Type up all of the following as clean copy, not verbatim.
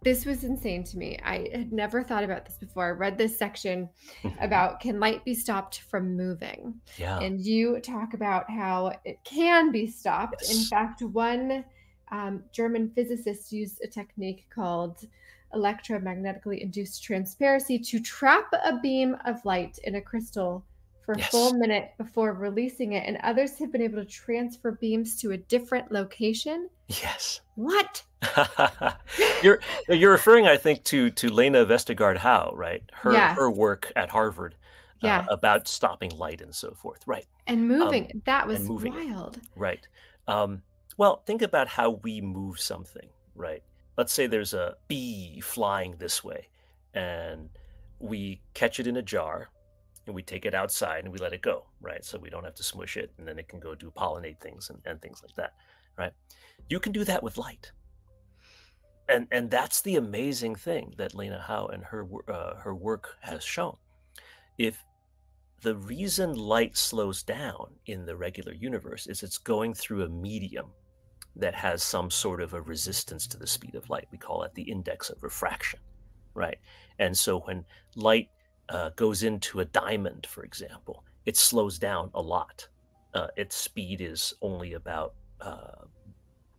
this was insane to me. I had never thought about this before. I read this section Mhm. about can light be stopped from moving? Yeah. And you talk about how it can be stopped. In Yes. fact, one German physicist used a technique called electromagnetically induced transparency to trap a beam of light in a crystal for a Yes. full minute before releasing it. And others have been able to transfer beams to a different location. Yes. What? You're you're referring, I think, to Lena Vestergaard Howe, right? Yes. Her work at Harvard Yes. about stopping light and so forth, right? And Um, moving. That and was moving it, wild. right? Um, well, think about how we move something, right? Let's say there's a bee flying this way, and we catch it in a jar, and we take it outside and we let it go, right? So we don't have to smush it, and then it can go do pollinate things and things like that, right? You can do that with light. And that's the amazing thing that Lena Howe and her work has shown. If the reason light slows down in the regular universe is it's going through a medium that has some sort of a resistance to the speed of light. We call it the index of refraction, right? And so when light goes into a diamond, for example, it slows down a lot. Its speed is only about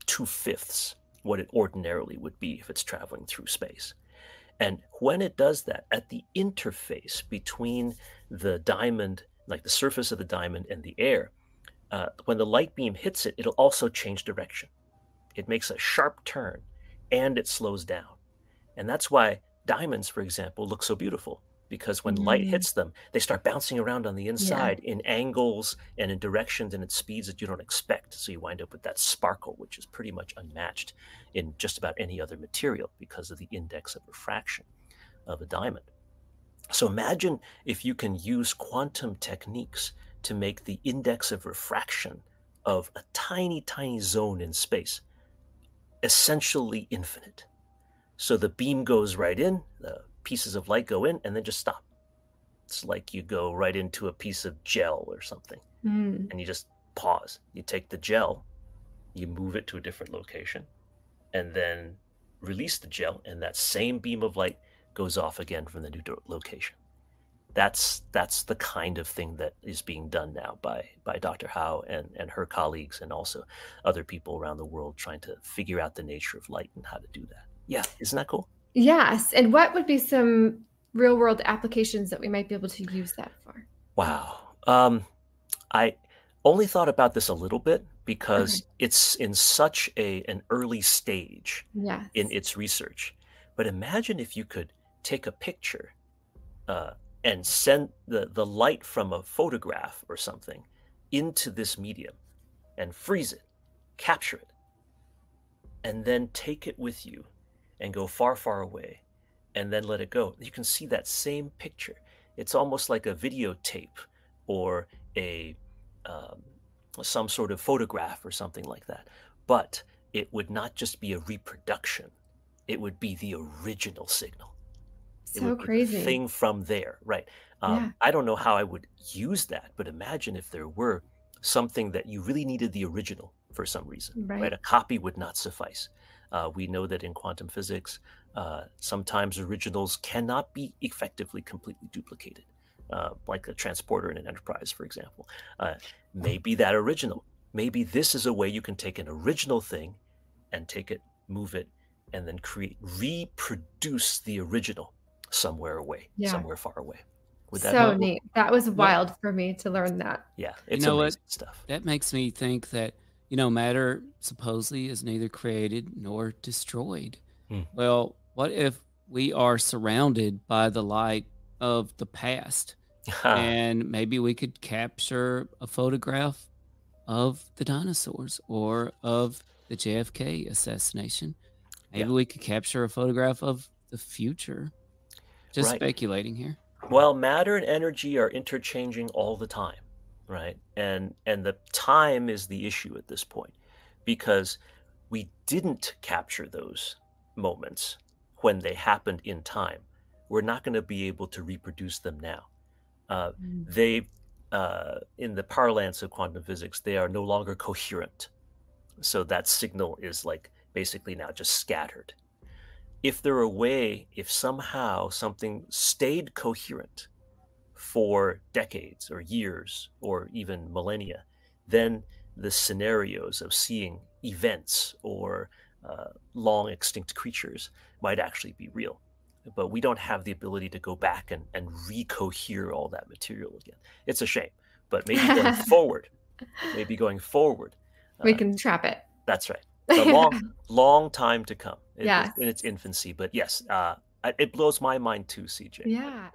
2/5 what it ordinarily would be if it's traveling through space. And when it does that, at the interface between the diamond, like the surface of the diamond and the air, when the light beam hits it, it'll also change direction. It makes a sharp turn and it slows down. And that's why diamonds, for example, look so beautiful because when light Mm, hits them, they start bouncing around on the yeah. inside in angles and in directions and at speeds that you don't expect. So you wind up with that sparkle, which is pretty much unmatched in just about any other material because of the index of refraction of a diamond. So imagine if you can use quantum techniques to make the index of refraction of a tiny, tiny zone in space essentially infinite. So the beam goes right in, the pieces of light go in, and then just stop. It's like you go right into a piece of gel or something, Mm. and you just pause. You take the gel, you move it to a different location, and then release the gel, and that same beam of light goes off again from the new location. That's the kind of thing that is being done now by Dr. Howe and her colleagues, and also other people around the world trying to figure out the nature of light and how to do that. Yeah, isn't that cool? Yes. And what would be some real world applications that we might be able to use that for? Wow. I only thought about this a little bit Okay. because it's in such an early stage in Yes. its research. But imagine if you could take a picture uh, and send the light from a photograph or something into this medium and freeze it, capture it, and then take it with you and go far, far away and then let it go. You can see that same picture. It's almost like a videotape or a um, some sort of photograph or something like that. But it would not just be a reproduction. It would be the original signal. It So would be the crazy. thing from there, right? Yeah. I don't know how I would use that, but imagine if there were something that you really needed the original for some reason, right? Right. A copy would not suffice. We know that in quantum physics, sometimes originals cannot be effectively completely duplicated, like a transporter in an enterprise, for example. Uh, maybe that original, maybe this is a way you can take an original thing and take it, move it, and then reproduce the original somewhere away, Yeah. somewhere far away. Would that be So Well, cool? neat. That was no, wild for me to learn that. Yeah, you it's know what? amazing stuff. That makes me think that, matter supposedly is neither created nor destroyed. Hmm. Well, what if we are surrounded by the light of the past and maybe we could capture a photograph of the dinosaurs or of the JFK assassination? Yeah, Maybe we could capture a photograph of the future. Just right. speculating here. Well, matter and energy are interchanging all the time, right? And the time is the issue at this point because we didn't capture those moments when they happened in time. We're not going to be able to reproduce them now. Uh, Mm. they, in the parlance of quantum physics, they are no longer coherent. So that signal is like basically now just scattered. if there were a way, if somehow something stayed coherent for decades or years or even millennia, then the scenarios of seeing events or long extinct creatures might actually be real. But we don't have the ability to go back and recohere all that material again. It's a shame, but maybe going forward, we can trap it. That's right. A long time to come. Yeah, in its infancy. But yes, it blows my mind too, CJ. Yeah.